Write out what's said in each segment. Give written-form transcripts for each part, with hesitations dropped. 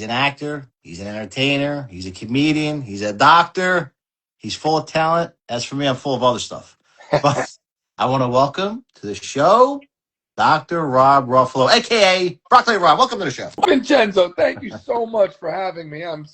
an actor. He's an entertainer. He's a comedian. He's a doctor. He's full of talent. As for me, I'm full of other stuff. But I want to welcome to the show Dr. Rob Ruffalo, a.k.a. Brocky Rob. Welcome to the show. Vincenzo, thank you so much for having me. I'm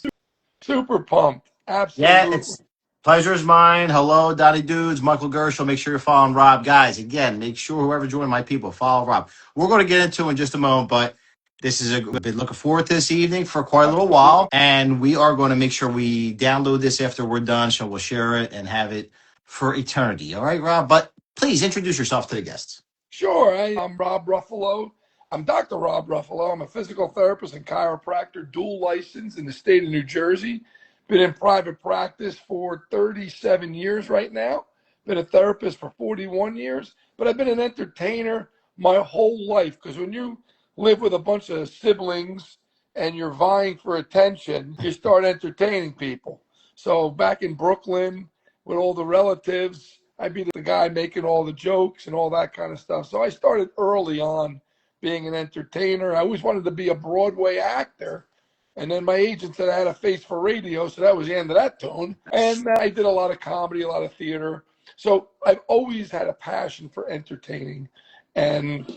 super pumped. Absolutely. Yeah, it's pleasure is mine. Hello, Donnie Dudes, Michael Gershel. Make sure you're following Rob. Guys, again, make sure whoever joined my people, follow Rob. We're going to get into it in just a moment, but this is we've been looking forward to this evening for quite a little while, and we are going to make sure we download this after we're done, so we'll share it and have it for eternity. All right, Rob? But please introduce yourself to the guests. Sure. I'm Rob Ruffalo. I'm Dr. Rob Ruffalo. I'm a physical therapist and chiropractor, dual license in the state of New Jersey. Been in private practice for 37 years right now. Been a therapist for 41 years. But I've been an entertainer my whole life, because when you live with a bunch of siblings and you're vying for attention, you start entertaining people. So back in Brooklyn with all the relatives, I'd be the guy making all the jokes and all that kind of stuff. So I started early on being an entertainer. I always wanted to be a Broadway actor. And then my agent said I had a face for radio, so that was the end of that tune. And I did a lot of comedy, a lot of theater. So I've always had a passion for entertaining. And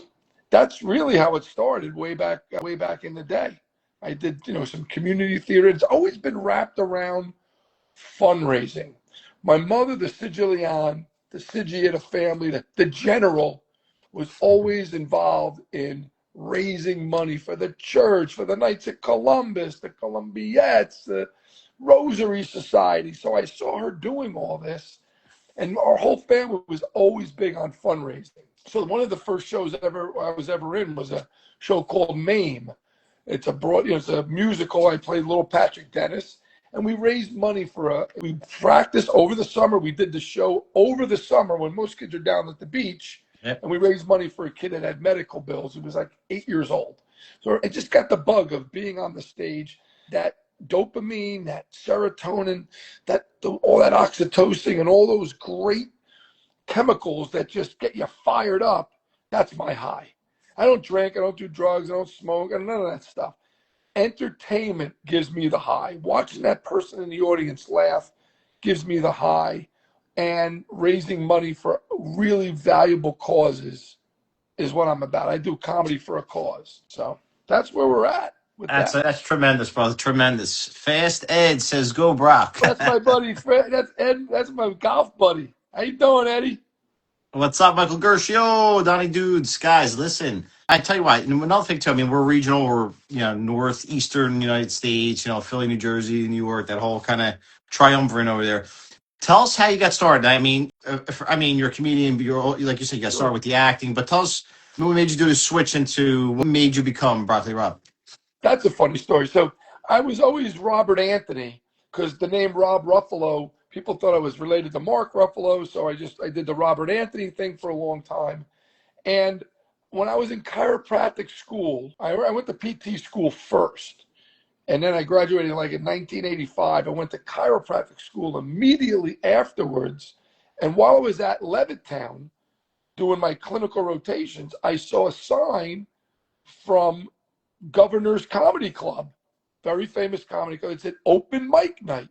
that's really how it started way back in the day. I did, some community theater. It's always been wrapped around fundraising. My mother, the Sicilian, the Sigiata family, the general, was always involved in raising money for the church, for the Knights of Columbus, the Columbiettes, the Rosary Society. So I saw her doing all this, and our whole family was always big on fundraising. So one of the first shows I was ever in was a show called MAME. It's it's a musical. I played little Patrick Dennis. And we raised money we practiced over the summer. We did the show over the summer when most kids are down at the beach. Yep. And we raised money for a kid that had medical bills. He was like 8 years old. So I just got the bug of being on the stage, that dopamine, that serotonin, all that oxytocin and all those great chemicals that just get you fired up. That's my high. I don't drink. I don't do drugs. I don't smoke. None of that stuff. Entertainment gives me the high. Watching that person in the audience laugh gives me the high. And raising money for really valuable causes is what I'm about. I do comedy for a cause. So that's where we're at. That's tremendous, brother. Tremendous. Fast Ed says, "Go Brock." That's my buddy. That's Ed. That's my golf buddy. How you doing, Eddie? What's up, Michael Gershel? Donnie Dudes. Guys, listen. I tell you what, and another thing too, I mean, we're regional, we're northeastern United States, Philly, New Jersey, New York, that whole kind of triumvirate over there. Tell us how you got started. I mean, you're a comedian, but like you said, you got started with the acting, but tell us what made you do the switch what made you become Brocky Rob? That's a funny story. So I was always Robert Anthony, because the name Rob Ruffalo, people thought I was related to Mark Ruffalo. So I did the Robert Anthony thing for a long time. And when I was in chiropractic school, I went to PT school first. And then I graduated in 1985. I went to chiropractic school immediately afterwards. And while I was at Levittown doing my clinical rotations, I saw a sign from Governor's Comedy Club, very famous comedy club. It said open mic night.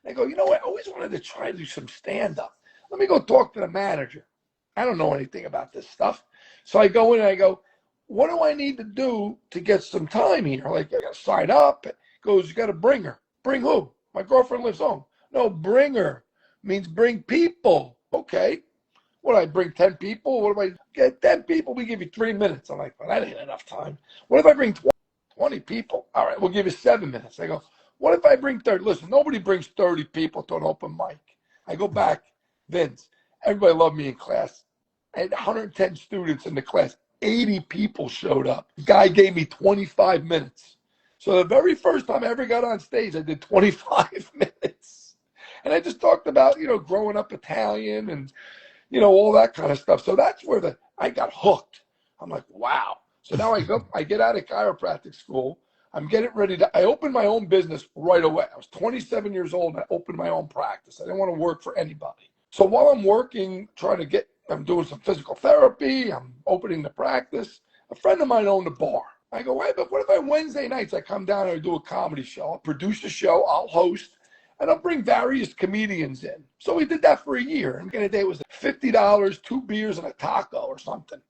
And I go, I always wanted to try to do some stand-up. Let me go talk to the manager. I don't know anything about this stuff. So I go in and I go, what do I need to do to get some time here? I got to sign up. It goes, you got to bring her. Bring who? My girlfriend lives home. No, bring her means bring people. Okay. What do I bring 10 people? What if I get 10 people? We give you 3 minutes. I'm like, well, that ain't enough time. What if I bring 20 people? All right, we'll give you 7 minutes. I go, what if I bring 30? Listen, nobody brings 30 people to an open mic. I go back, Vince. Everybody loved me in class. I had 110 students in the class. 80 people showed up. The guy gave me 25 minutes. So the very first time I ever got on stage, I did 25 minutes. And I just talked about, growing up Italian and, all that kind of stuff. So that's where I got hooked. I'm like, wow. So now I get out of chiropractic school. I'm getting ready I opened my own business right away. I was 27 years old and I opened my own practice. I didn't want to work for anybody. So while I'm working, I'm doing some physical therapy, I'm opening the practice, a friend of mine owned a bar. I go, wait, but what if on Wednesday nights I come down and I do a comedy show? I'll produce a show, I'll host, and I'll bring various comedians in. So we did that for a year. And the day it was $50, 2 beers, and a taco or something.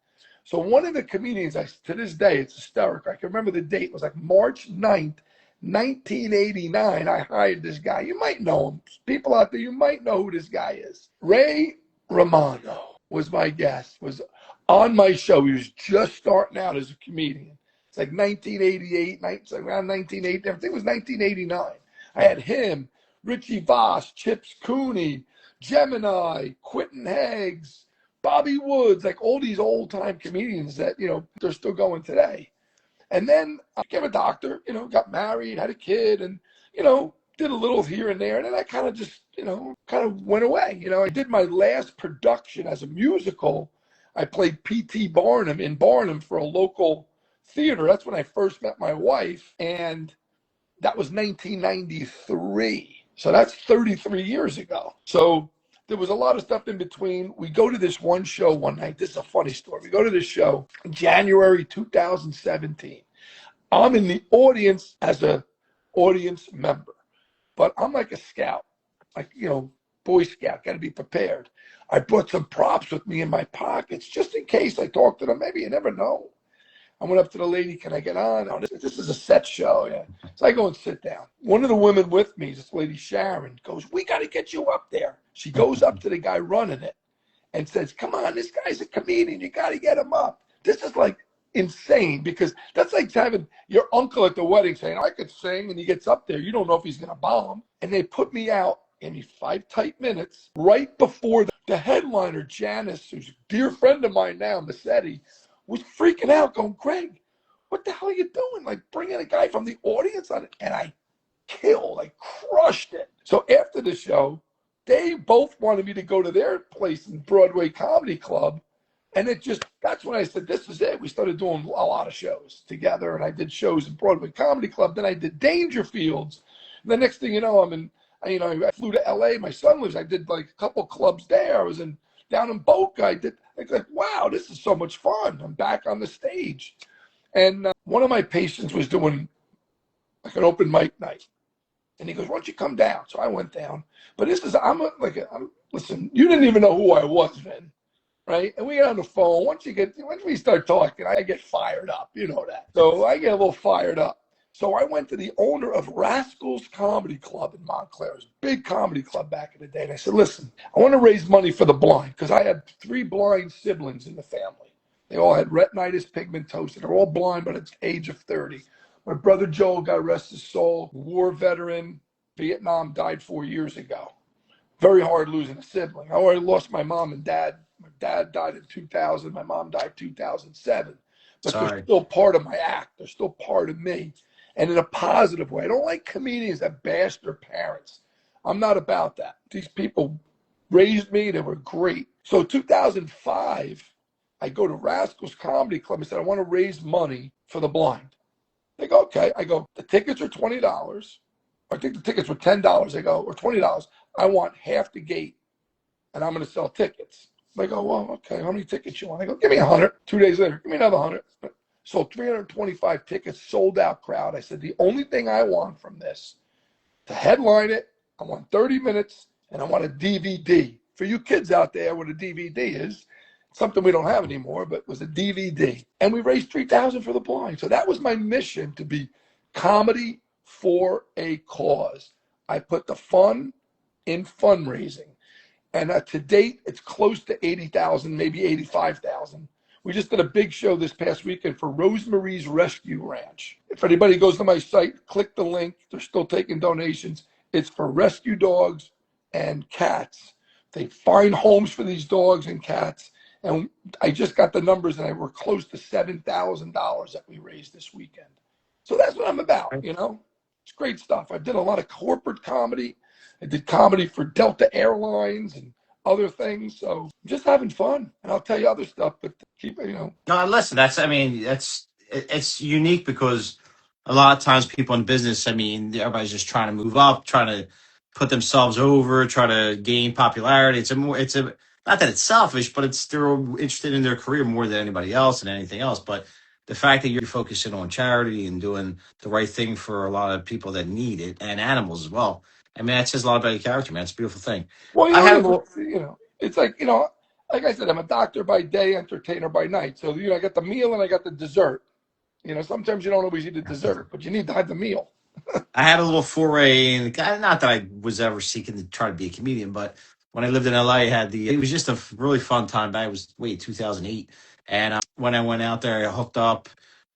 So one of the comedians, to this day, it's hysterical. I can remember the date. It was like March 9th, 1989. I hired this guy. You might know him. People out there, you might know who this guy is. Ray Romano was my guest, was on my show. He was just starting out as a comedian. It's like 1988, it's like around 1980. I think it was 1989. I had him, Richie Voss, Chips Cooney, Gemini, Quentin Heggs, Bobby Woods, like all these old time comedians that, they're still going today. And then I became a doctor, got married, had a kid, and, did a little here and there. And then I kind of just, kind of went away. I did my last production as a musical. I played P.T. Barnum in Barnum for a local theater. That's when I first met my wife. And that was 1993. So that's 33 years ago. So there was a lot of stuff in between. We go to this one show one night. This is a funny story. We go to this show in January 2017. I'm in the audience as an audience member, but I'm like a scout, like, Boy Scout, got to be prepared. I brought some props with me in my pockets just in case I talk to them. Maybe you never know. I went up to the lady, can I get on? Oh, this is a set show, yeah. So I go and sit down. One of the women with me, this lady Sharon, goes, we got to get you up there. She goes up to the guy running it and says, come on, this guy's a comedian. You got to get him up. This is like insane, because that's like having your uncle at the wedding saying, I could sing, and he gets up there. You don't know if he's going to bomb. And they put me out in 5 tight minutes right before the headliner, Janice, who's a dear friend of mine now, Massetti, was freaking out, going, Greg, what the hell are you doing? Like, bringing a guy from the audience on it. And I crushed it. So after the show, they both wanted me to go to their place in Broadway Comedy Club. And that's when I said, this is it. We started doing a lot of shows together. And I did shows in Broadway Comedy Club. Then I did Dangerfields. And the next thing you know, I flew to LA. My son lives. I did like a couple clubs there. I was down in Boca. I did like, wow, this is so much fun. I'm back on the stage. And one of my patients was doing like an open mic night. And he goes, why don't you come down? So I went down. But listen, you didn't even know who I was then, right? And we get on the phone. Once we start talking, I get fired up. You know that. So I get a little fired up. So I went to the owner of Rascals Comedy Club in Montclair. It was a big comedy club back in the day. And I said, listen, I want to raise money for the blind, because I had 3 blind siblings in the family. They all had retinitis pigmentosa. They're all blind by the age of 30. My brother Joel, God rest his soul, war veteran, Vietnam, died 4 years ago. Very hard losing a sibling. I already lost my mom and dad. My dad died in 2000. My mom died 2007. But they're still part of my act. They're still part of me. And in a positive way. I don't like comedians that bash their parents. I'm not about that. These people raised me. They were great. So 2005, I go to Rascals Comedy Club and said, I want to raise money for the blind. They go, okay. I go, the tickets are $20. I think the tickets were $10. They go, or $20. I want half the gate, and I'm going to sell tickets. They go, well, okay, how many tickets you want? I go, give me 100. 2 days later, give me another 100. Sold 325 tickets, sold out crowd. I said, the only thing I want from this, to headline it, I want 30 minutes, and I want a DVD. For you kids out there, what a DVD is, something we don't have anymore, but it was a DVD. And we raised $3,000 for the blind. So that was my mission, to be comedy for a cause. I put the fun in fundraising. And to date, it's close to 80,000, maybe 85,000. We just did a big show this past weekend for Rosemary's Rescue Ranch. If anybody goes to my site, click the link. They're still taking donations. It's for rescue dogs and cats. They find homes for these dogs and cats. And I just got the numbers, and we're close to $7,000 that we raised this weekend. So that's what I'm about, It's great stuff. I did a lot of corporate comedy. I did comedy for Delta Airlines and other things. So I'm just having fun. And I'll tell you other stuff, but keep, No, listen, it's unique, because a lot of times people in business, everybody's just trying to move up, trying to put themselves over, try to gain popularity. Not that it's selfish, but they're interested in their career more than anybody else and anything else. But the fact that you're focusing on charity and doing the right thing for a lot of people that need it and animals as well. I mean, that says a lot about your character, man. It's a beautiful thing. Well, I had a little. it's like, like I said, I'm a doctor by day, entertainer by night. So, I got the meal and I got the dessert. Sometimes you don't always eat the dessert, but you need to have the meal. I had a little foray, and not that I was ever seeking to try to be a comedian, but when I lived in LA, it was just a really fun time. Back, it was 2008, and when I went out there, I hooked up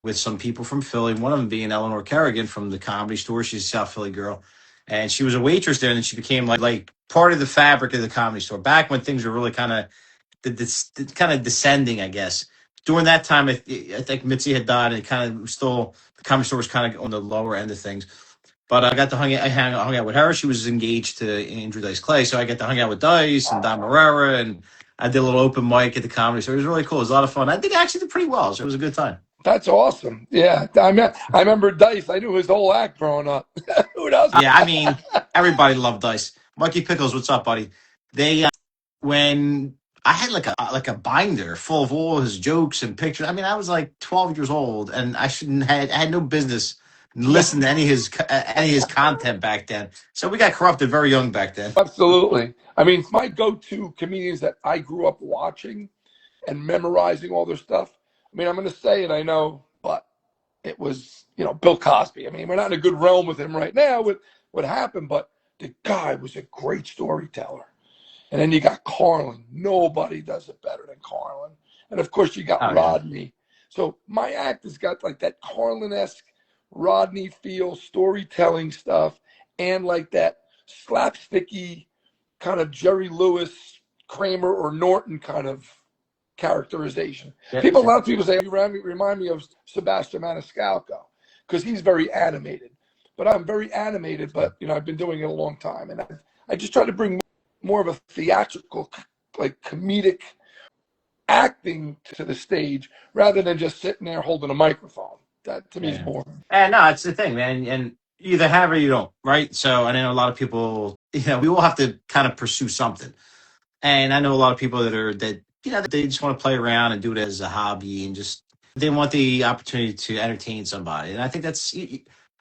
with some people from Philly. One of them being Eleanor Kerrigan from the Comedy Store. She's a South Philly girl, and she was a waitress there, and then she became like part of the fabric of the Comedy Store. Back when things were really kind of kind of descending, I guess. During that time, I think Mitzi had died, and it kind of still the Comedy Store was kind of on the lower end of things. But I got to hung out with her. She was engaged to Andrew Dice Clay, so I got to hang out with Dice and Don Marrera, and I did a little open mic at the Comedy Store. It was really cool. It was a lot of fun. I did actually did pretty well, so it was a good time. That's awesome. Yeah, I remember Dice. I knew his whole act growing up. Who knows? Yeah, I mean, everybody loved Dice. Mikey Pickles, what's up, buddy? They when I had like a binder full of all his jokes and pictures. I mean, I was like 12 years old, and I had no business listening to any of his content back then. So we got corrupted very young back then. Absolutely. I mean, my go-to comedians that I grew up watching and memorizing all their stuff. I mean, I'm going to say it, I know, but it was, Bill Cosby. I mean, we're not in a good realm with him right now with what happened, but the guy was a great storyteller. And then you got Carlin. Nobody does it better than Carlin. And of course, you got Rodney. Yeah. So my act has got like that Carlin-esque Rodney feel, storytelling stuff, and like that slapsticky kind of Jerry Lewis, Kramer, or Norton kind of characterization. A lot of people say, you remind me of Sebastian Maniscalco, because he's very animated. But I'm very animated, but I've been doing it a long time. And I just try to bring more of a theatrical, like comedic acting to the stage rather than just sitting there holding a microphone. That to me is boring. And no, it's the thing, man. And you either have or you don't, right? So I know a lot of people, we all have to kind of pursue something. And I know a lot of people that they just want to play around and do it as a hobby and just they want the opportunity to entertain somebody. And I think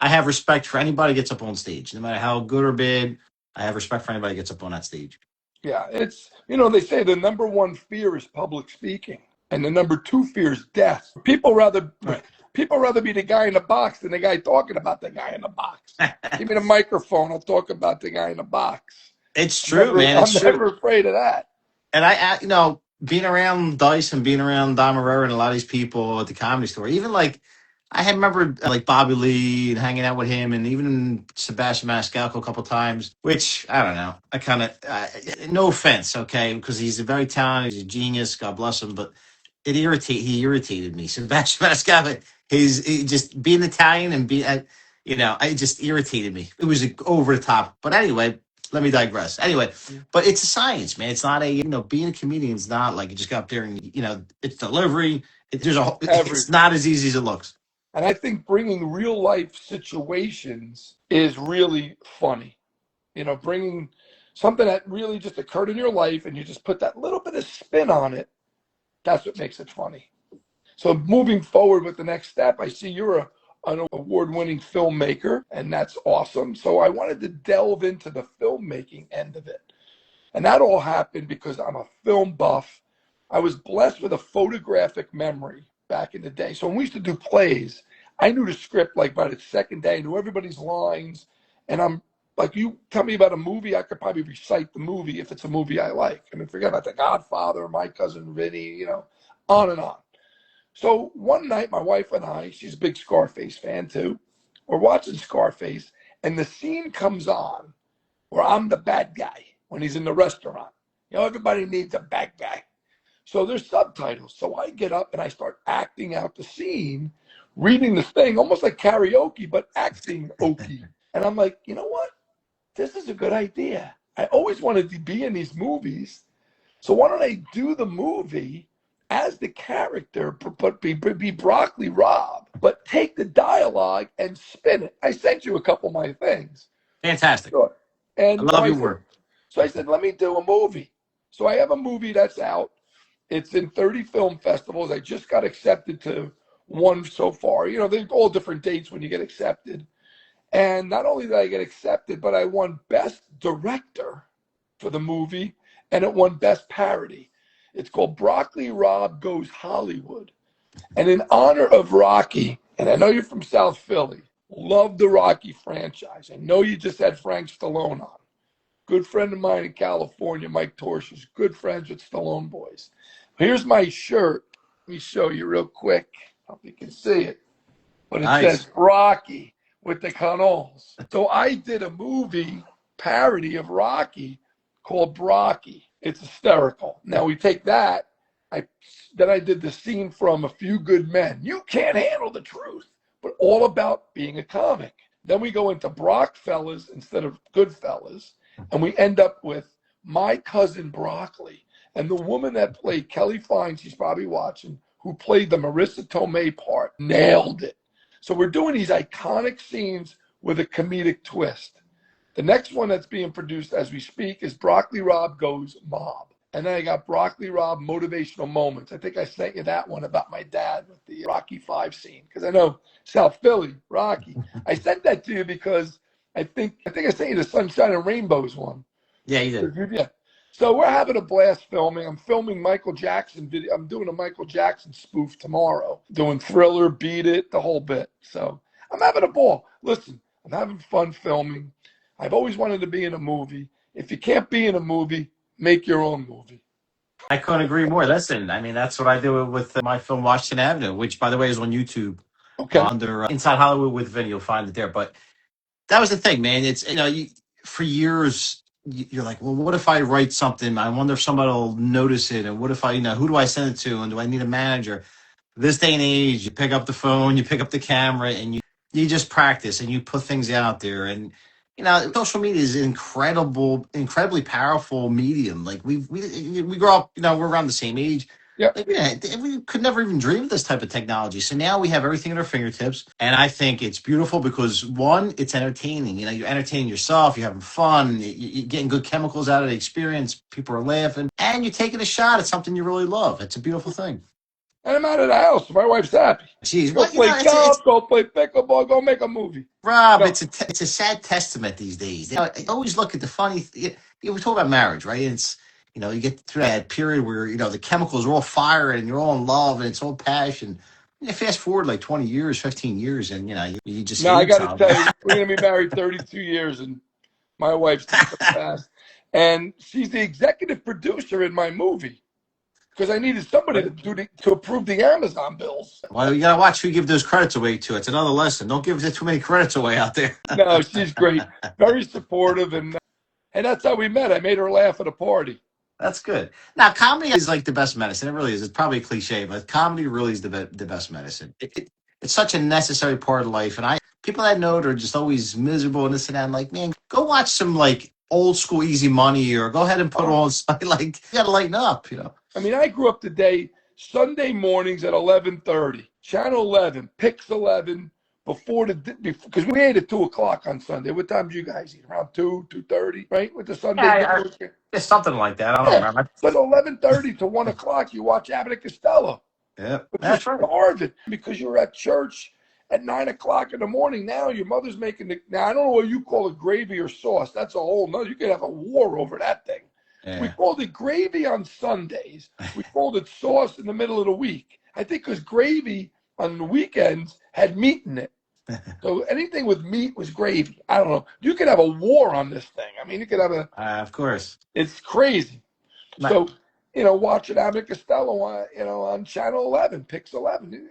I have respect for anybody who gets up on stage, no matter how good or bad. I have respect for anybody who gets up on that stage. Yeah, it's they say the number one fear is public speaking, and the number two fear is death. People rather be the guy in the box than the guy talking about the guy in the box. Give me the microphone, I'll talk about the guy in the box. It's true, man. I'm never afraid of that. And I being around Dice and being around Don Marrera and a lot of these people at the Comedy Store, even like I remember like Bobby Lee and hanging out with him, and even Sebastian Maniscalco a couple times. Which I don't know. I kind of no offense, okay, because he's a very talented, he's a genius. God bless him, but he irritated me. Sebastian Maniscalco, he just being Italian and it just irritated me. It was over the top. But anyway. Let me digress. Anyway, but it's a science, man. It's not being a comedian is not like you just go up there and, it's delivery. It's not as easy as it looks. And I think bringing real life situations is really funny. Bringing something that really just occurred in your life and you just put that little bit of spin on it. That's what makes it funny. So moving forward with the next step, I see you're an award-winning filmmaker, and that's awesome. So I wanted to delve into the filmmaking end of it. And that all happened because I'm a film buff. I was blessed with a photographic memory back in the day. So when we used to do plays, I knew the script like by the second day. I knew everybody's lines. And I'm like, you tell me about a movie, I could probably recite the movie if it's a movie I like. I mean, forget about The Godfather, My Cousin Vinny, on and on. So one night, my wife and I, she's a big Scarface fan too, we're watching Scarface, and the scene comes on where I'm the bad guy when he's in the restaurant. Everybody needs a bad guy. So there's subtitles. So I get up and I start acting out the scene, reading the thing, almost like karaoke, but acting okie. And I'm like, you know what? This is a good idea. I always wanted to be in these movies. So why don't I do the movie as the character, but be Brocky Rob, but take the dialogue and spin it. I sent you a couple of my things. Fantastic. Sure. And I love your work. So I said, let me do a movie. So I have a movie that's out. It's in 30 film festivals. I just got accepted to won so far. You know, they're all different dates when you get accepted. And not only did I get accepted, but I won Best Director for the movie, and it won Best Parody. It's called Brocky Rob Goes Hollywood. And in honor of Rocky, and I know you're from South Philly, love the Rocky franchise. I know you just had Frank Stallone on. Good friend of mine in California, Mike Torsh, is good friends with Stallone boys. Here's my shirt. Let me show you real quick. I hope you can see it. But it Nice. says Rocky with the canals. So I did a movie parody of Rocky called Brocky. It's hysterical. Now we take that. Then I did the scene from A Few Good Men. You can't handle the truth, but all about being a comic. Then we go into Brockfellas instead of Goodfellas, and we end up with My Cousin Broccoli. And the woman that played Kelly Fine, she's probably watching, who played the Marissa Tomei part, nailed it. So we're doing these iconic scenes with a comedic twist. The next one that's being produced as we speak is Broccoli Rob Goes Mob. And then I got Broccoli Rob Motivational Moments. I think I sent you that one about my dad with the Rocky 5 scene, because I know South Philly, Rocky. I sent that to you because I think I sent you the Sunshine and Rainbows one. Yeah, you did. Yeah. So we're having a blast filming. I'm filming Michael Jackson video. I'm doing a Michael Jackson spoof tomorrow, doing Thriller, Beat It, the whole bit. So I'm having a ball. Listen, I'm having fun filming. I've always wanted to be in a movie. If you can't be in a movie, make your own movie. I couldn't agree more. Listen, I mean, that's what I do with my film Washington Avenue, which, by the way, is on YouTube Okay. under Inside Hollywood with Vinny. You'll find it there. But that was the thing, man. It's, for years, you're like, well, what if I write something? I wonder if somebody will notice it. And what if I, who do I send it to? And do I need a manager? This day and age, you pick up the phone, you pick up the camera, and you just practice and you put things out there. And social media is incredibly powerful medium. Like we grow up, we're around the same age. Yeah. Like, we could never even dream of this type of technology. So now we have everything at our fingertips, and I think it's beautiful because one, it's entertaining. You're entertaining yourself, you're having fun, you're getting good chemicals out of the experience. People are laughing, and you're taking a shot at something you really love. It's a beautiful thing. And I'm out of the house. My wife's happy. Jeez, Go play golf, go play pickleball, go make a movie. Rob, it's a sad testament these days. I always look at the funny. We talk about marriage, right? It's you get through that period where the chemicals are all firing and you're all in love and it's all passion. You fast forward like 20 years, 15 years, and you just. No, I got to tell you, we're gonna be married 32 years, and my wife's too fast, and she's the executive producer in my movie. Because I needed somebody to approve the Amazon bills. Well, you gotta watch who you give those credits away to. It's another lesson. Don't give too many credits away out there. No, she's great, very supportive, and that's how we met. I made her laugh at a party. That's good. Now, comedy is like the best medicine. It really is. It's probably a cliche, but comedy really is the best medicine. It's such a necessary part of life, and people that know it are just always miserable and this and that. I'm like, man, go watch some like old school Easy Money, or go ahead and put on something like, you gotta lighten up, I mean, I grew up today, Sunday mornings at 11:30, Channel 11, Pix 11, because we ate at 2 o'clock on Sunday. What time do you guys eat? Around 2:30, right? With the Sunday. It's something like that. I don't remember. But 11:30 to 1 o'clock, you watch Abbott and Costello. Yeah, that's right. Starving because you're at church at 9 o'clock in the morning. Now your mother's making now I don't know what you call it, gravy or sauce. That's a whole nother. You could have a war over that thing. Yeah. We called it gravy on Sundays. We called it sauce in the middle of the week. I think because gravy on the weekends had meat in it. So anything with meat was gravy. I don't know. You could have a war on this thing. I mean, you could have of course. It's crazy. So, watching Abbott Costello on Channel 11, Pix 11.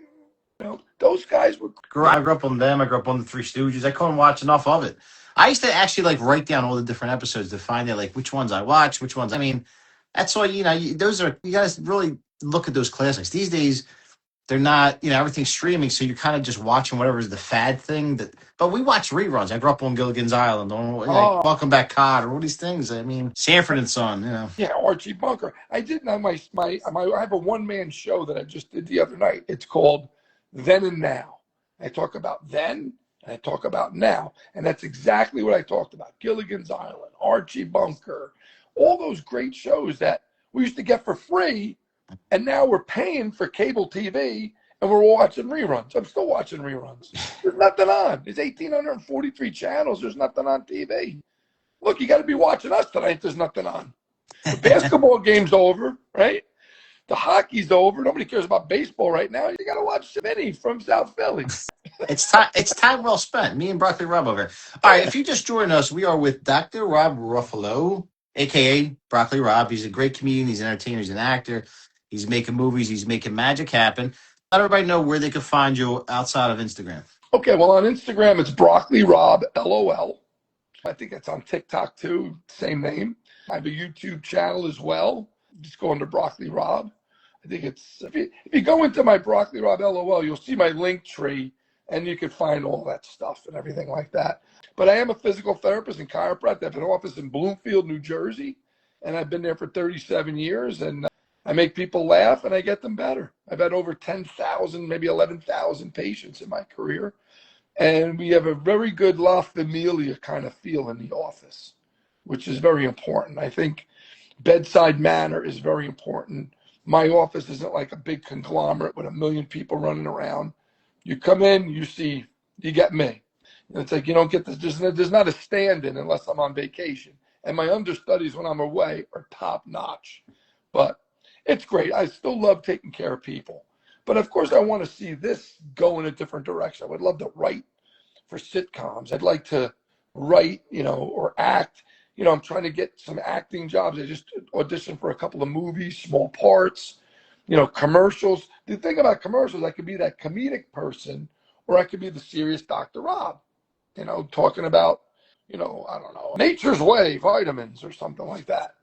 Those guys were. I grew up on them. I grew up on the Three Stooges. I couldn't watch enough of it. I used to actually write down all the different episodes to find out which ones I watch, which ones. I mean, that's why those are, you guys really look at those classics. These days, they're not, everything's streaming, so you're kind of just watching whatever is the fad thing. But we watch reruns. I grew up on Gilligan's Island, Welcome Back, Cod, or all these things. I mean, Sanford and Son. Yeah, Archie Bunker. I did I have a one-man show that I just did the other night. It's called Then and Now. I talk about then. And I talk about now, and that's exactly what I talked about. Gilligan's Island, Archie Bunker, all those great shows that we used to get for free, and now we're paying for cable TV, and we're watching reruns. I'm still watching reruns. There's nothing on. There's 1,843 channels. There's nothing on TV. Look, you got to be watching us tonight. There's nothing on. The basketball game's over, right? The hockey's over. Nobody cares about baseball right now. You got to watch Vinny from South Philly. It's time. It's time well spent. Me and Brocky Rob over here. All right, if you just joined us, we are with Dr. Rob Ruffalo, aka Broccoli Rob. He's a great comedian. He's an entertainer. He's an actor. He's making movies. He's making magic happen. Let everybody know where they can find you outside of Instagram. Okay, well, on Instagram, it's Broccoli Rob, LOL. I think it's on TikTok too, same name. I have a YouTube channel as well. Just go under Broccoli Rob. I think it's, if you go into my Broccoli Rob, LOL, you'll see my link tree, and you can find all that stuff and everything like that. But I am a physical therapist and chiropractor. I have an office in Bloomfield, New Jersey, and I've been there for 37 years. And I make people laugh, and I get them better. I've had over 10,000, maybe 11,000 patients in my career. And we have a very good La Familia kind of feel in the office, which is very important. I think bedside manner is very important. My office isn't like a big conglomerate with a million people running around. You come in, you see, you get me. And it's like you don't get this. There's not a stand-in unless I'm on vacation. And my understudies when I'm away are top notch. But it's great. I still love taking care of people. But of course, I want to see this go in a different direction. I would love to write for sitcoms. I'd like to write, or act. I'm trying to get some acting jobs. I just auditioned for a couple of movies, small parts, commercials. The thing about commercials, I could be that comedic person, or I could be the serious Dr. Rob, talking about, I don't know, Nature's Way, vitamins or something like that,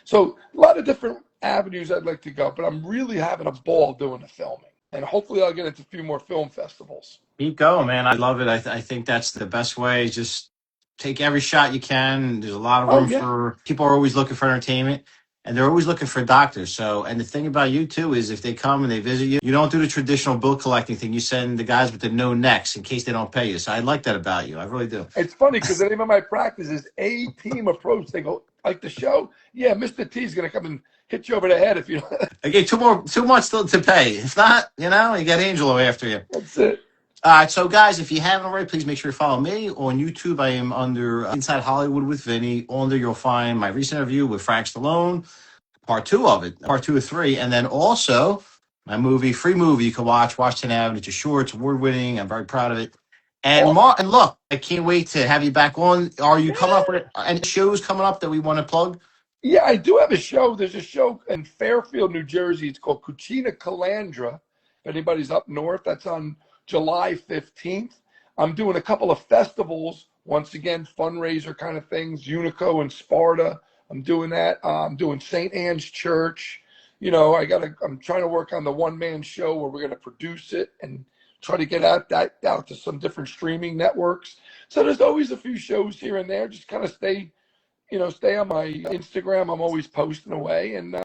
So a lot of different avenues I'd like to go, but I'm really having a ball doing the filming. And hopefully I'll get into a few more film festivals. Keep going, man. I love it. I think that's the best way. Just take every shot you can. There's a lot of room for people are always looking for entertainment, and they're always looking for doctors. So, and the thing about you too is if they come and they visit you, you don't do the traditional bill collecting thing. You send the guys with the no necks in case they don't pay you. So I like that about you. I really do. It's funny because the name of my practice is A Team Approach. They go, like the show, yeah, Mr. T's going to come and hit you over the head if you don't. Okay, two months still to pay. If not, you got Angelo after you. That's it. All right, so guys, if you haven't already, please make sure you follow me on YouTube. I am under Inside Hollywood with Vinny. On there, you'll find my recent interview with Frank Stallone, part 2 of it, part 2 of 3, and then also my free movie you can watch, Washington Avenue. It's a short, it's award-winning. I'm very proud of it. And and look, I can't wait to have you back on. Are you coming up with any shows coming up that we want to plug? Yeah, I do have a show. There's a show in Fairfield, New Jersey. It's called Cucina Calandra. If anybody's up north, that's on July 15th. I'm doing a couple of festivals, once again, fundraiser kind of things, Unico and Sparta. I'm doing that. I'm doing St. Anne's Church. I'm trying to work on the one-man show where we're going to produce it and try to get out to some different streaming networks. So there's always a few shows here and there. Just kind of stay on my Instagram. I'm always posting away, and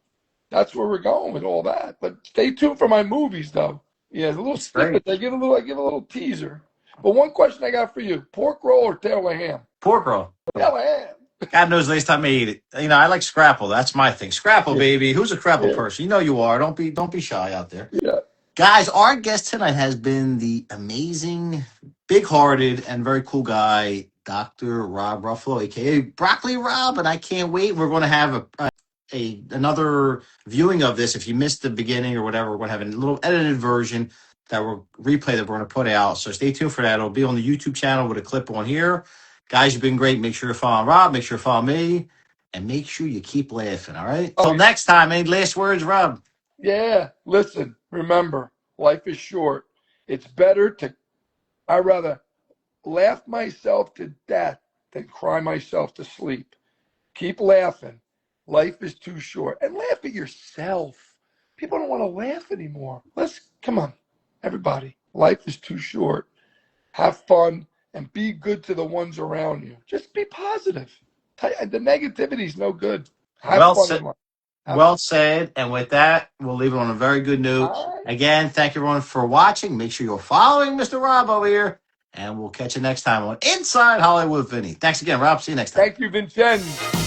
that's where we're going with all that. But stay tuned for my movies, though. Yeah, a little snippet. I give a little teaser. But one question I got for you: pork roll or tail of ham? Pork roll. Tail of ham. God knows the last time I ate it. I like scrapple. That's my thing. Scrapple, baby. Who's a scrapple person? You know you are. Don't be shy out there. Yeah. Guys, our guest tonight has been the amazing, big-hearted, and very cool guy, Dr. Rob Ruffalo, a.k.a. Broccoli Rob, and I can't wait. We're going to have another viewing of this. If you missed the beginning or whatever, we're going to have a little edited version that we'll replay that we're going to put out. So stay tuned for that. It'll be on the YouTube channel with a clip on here. Guys, you've been great. Make sure you follow Rob. Make sure you follow me. And make sure you keep laughing, all right? Until next time, any last words, Rob? Yeah. Listen, remember, life is short. It's better I'd rather laugh myself to death than cry myself to sleep. Keep laughing. Life is too short. And laugh at yourself. People don't want to laugh anymore. Come on, everybody. Life is too short. Have fun and be good to the ones around you. Just be positive. The negativity is no good. Have fun in life. Well said. And with that, we'll leave it on a very good note. Right. Again, thank you everyone for watching. Make sure you're following Mr. Rob over here. And we'll catch you next time on Inside Hollywood with Vinny. Thanks again, Rob. See you next time. Thank you, Vincenzo.